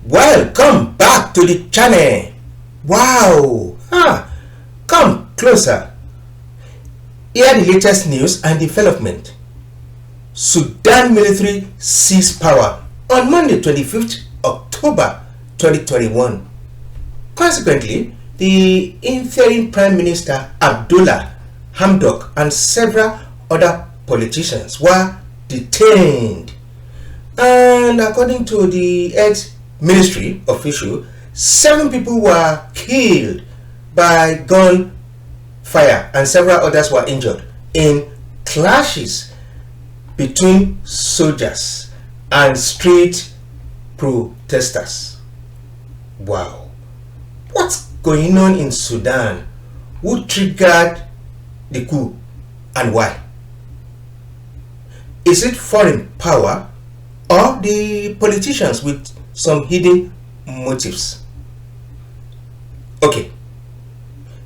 Welcome back to the channel. Wow, come closer. Hear the latest news and development. Sudan military seized power on Monday 25th October 2021. Consequently, the interim Prime Minister ABDULLA, HAMDOK and several other politicians were detained. And according to the ex-ministry official, 7 people were killed by gunfire and several others were injured in clashes between soldiers and street protesters. Wow. What's going on in Sudan? Who triggered the coup and why? Is it foreign power or the politicians with some hidden motives? Okay,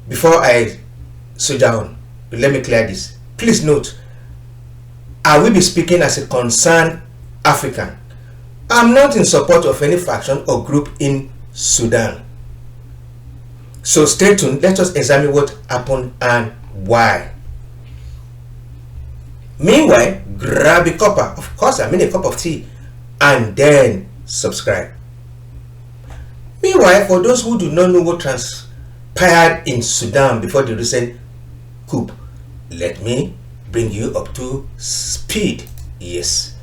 before I soldier on, let me clear this. Please note, I will be speaking as a concerned African. I'm not in support of any faction or group in Sudan. So stay tuned, let us examine what happened and why. Meanwhile, grab a cuppa, of course I mean a cup of tea, and then subscribe. Meanwhile, for those who do not know what transpired in Sudan before the recent coup, let me bring you up to speed. Yes.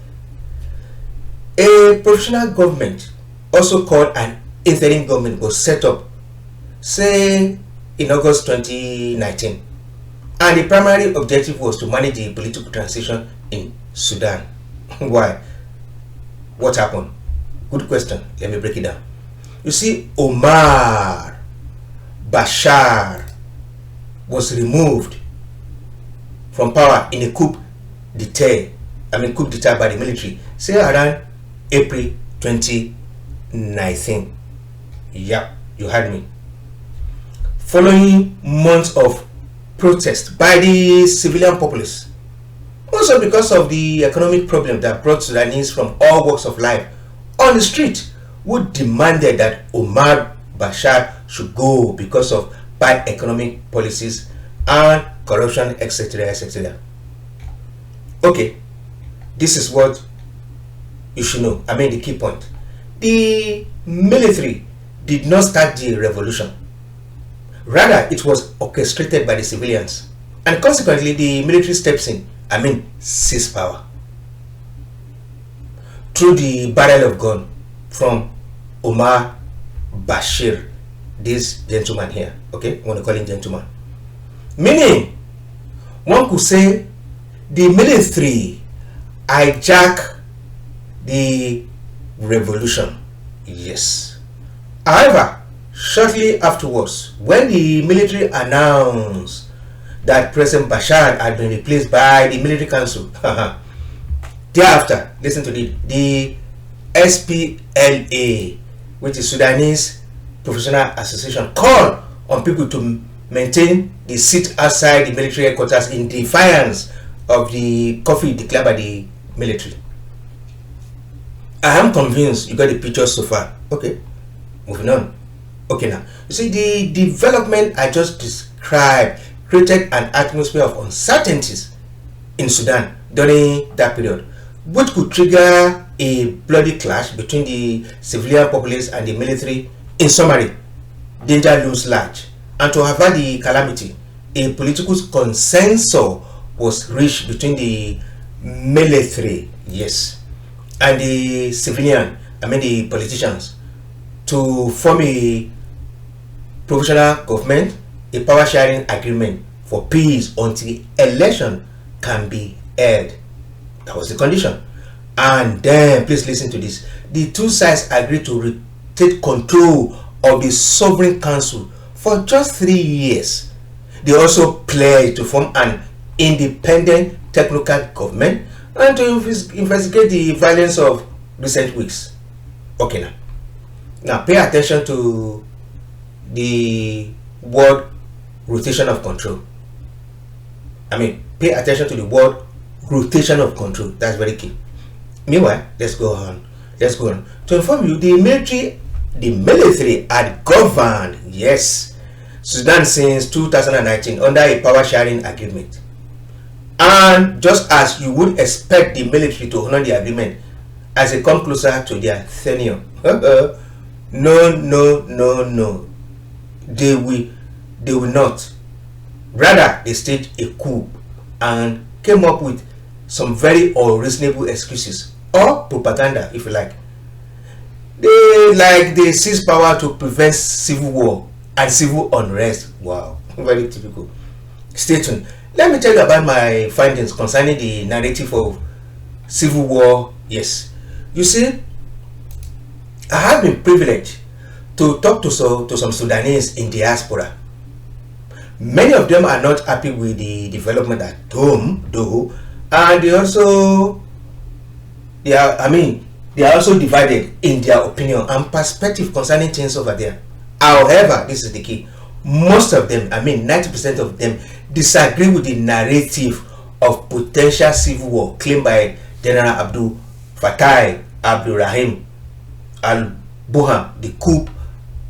A provisional government, also called an interim government, was set up, say, in August 2019. And the primary objective was to manage the political transition in Sudan. Why? What happened? Good question. Let me break it down. You see, Omar Bashar was removed from power in a coup d'etat by the military, say around April 2019. Yeah, you heard me. Following months of protest by the civilian populace, also because of the economic problem that brought Sudanese from all walks of life on the street, who demanded that Omar Bashar should go because of bad economic policies and corruption, etc., etc. Okay, this is what you should know. I mean the key point. The military did not start the revolution. Rather, it was orchestrated by the civilians. And consequently, the military steps in, seize power through the barrel of gun from Omar Bashir, this gentleman here. Okay, I want to call him gentleman. Meaning, one could say the military hijacked the revolution. Yes. However, shortly afterwards, when the military announced that President Bashar had been replaced by the military council, thereafter, listen to the SPLA, which is Sudanese Professional Association, called on people to maintain the seat outside the military headquarters in defiance of the curfew declared by the military. I am convinced you got the picture so far. Okay, moving on. Okay, now you see the development I just described created an atmosphere of uncertainties in Sudan during that period, which could trigger a bloody clash between the civilian populace and the military. In summary, danger looms large, and to avert the calamity, a political consensus was reached between the military, yes, and the civilian, the politicians, to form a provisional government, a power sharing agreement for peace until election can be held. That was the condition. And then, please listen to this, the two sides agreed to rotate control of the sovereign council for just 3 years. They also pledged to form an independent technocrat government and to investigate the violence of recent weeks. Okay, now pay attention to the word rotation of control. Pay attention to the word rotation of control. That's very key. Meanwhile, let's go on. To inform you, the military the military had governed, yes, Sudan since 2019 under a power sharing agreement. And just as you would expect the military to honor the agreement as they come closer to their tenure, no, they will not. Rather, they staged a coup and came up with some very unreasonable excuses or propaganda, if you like. They seize power to prevent civil war and civil unrest. Wow, very typical. Stay tuned. Let me tell you about my findings concerning the narrative of civil war. Yes, you see, I have been privileged to talk to some Sudanese in diaspora. Many of them are not happy with the development at home, though, and they are also divided in their opinion and perspective concerning things over there. However, this is the key. Most of them, 90% of them, disagree with the narrative of potential civil war claimed by General Abdul Fattah Abdurrahim al-Burhan, the coup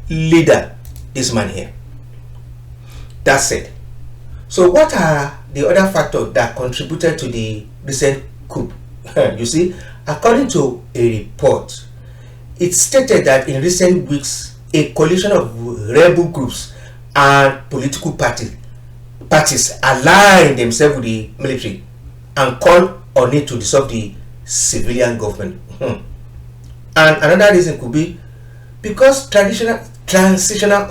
leader, this man here. That said, so what are the other factors that contributed to the recent coup? You see, according to a report, it stated that in recent weeks, a coalition of rebel groups and political parties aligned themselves with the military and called on it to dissolve the civilian government. And another reason could be because transitional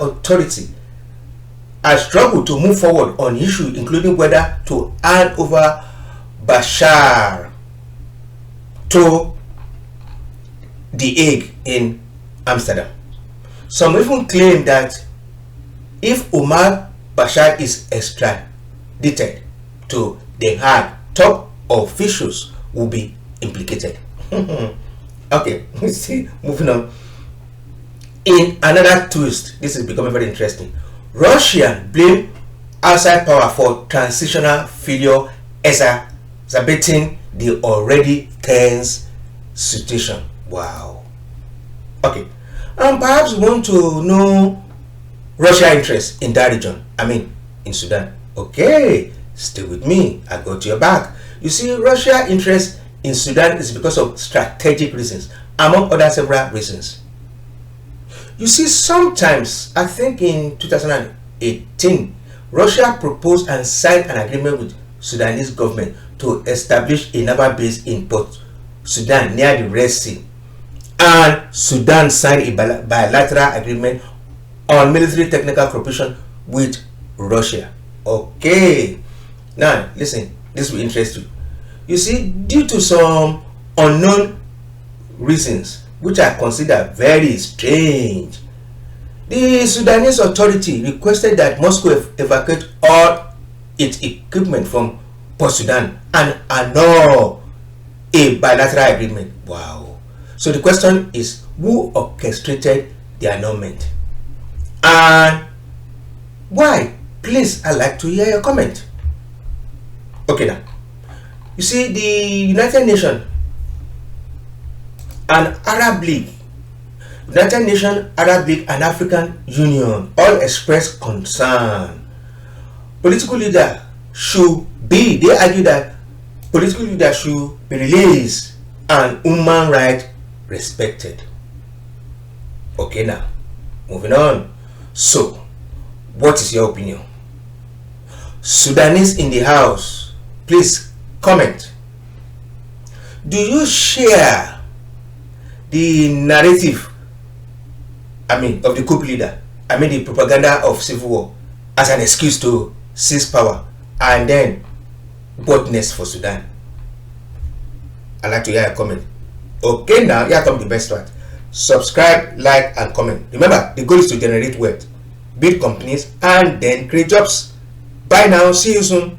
authority has struggled to move forward on issues including whether to hand over Bashar to the Hague in Amsterdam. Some even claim that if Omar Bashar is extradited to The Hague, top officials will be implicated. Okay, see, moving on. In another twist, this is becoming very interesting. Russia blamed outside power for transitional failure, exacerbating the already tense situation. Wow. Okay, and perhaps you want to know Russia's interest in that region, in Sudan. Okay, stay with me, I got your back. You see, Russia's interest in Sudan is because of strategic reasons, among other several reasons. You see, sometimes, I think in 2018, Russia proposed and signed an agreement with Sudanese government to establish a naval base in Port Sudan near the Red Sea. And Sudan signed a bilateral agreement on military technical cooperation with Russia. Okay, now listen, this will interest you. You see, due to some unknown reasons which are considered very strange, the Sudanese authority requested that Moscow evacuate all its equipment from Port Sudan and annul a bilateral agreement. Wow. So the question is, who orchestrated the annulment and why? Please, I'd like to hear your comment. Okay, now you see, the United Nations and Arab League, and African Union all expressed concern. Political leaders should be, they argue that political leaders should be released and human rights respected. Okay, now moving on. So, what is your opinion? Sudanese in the house, please comment. Do you share the narrative of the coup leader, the propaganda of civil war as an excuse to seize power and then boldness for Sudan? I'd like to hear a comment. Okay, now here comes the best part. Subscribe, like, and comment. Remember, the goal is to generate wealth, build companies, and then create jobs. Bye now. See you soon.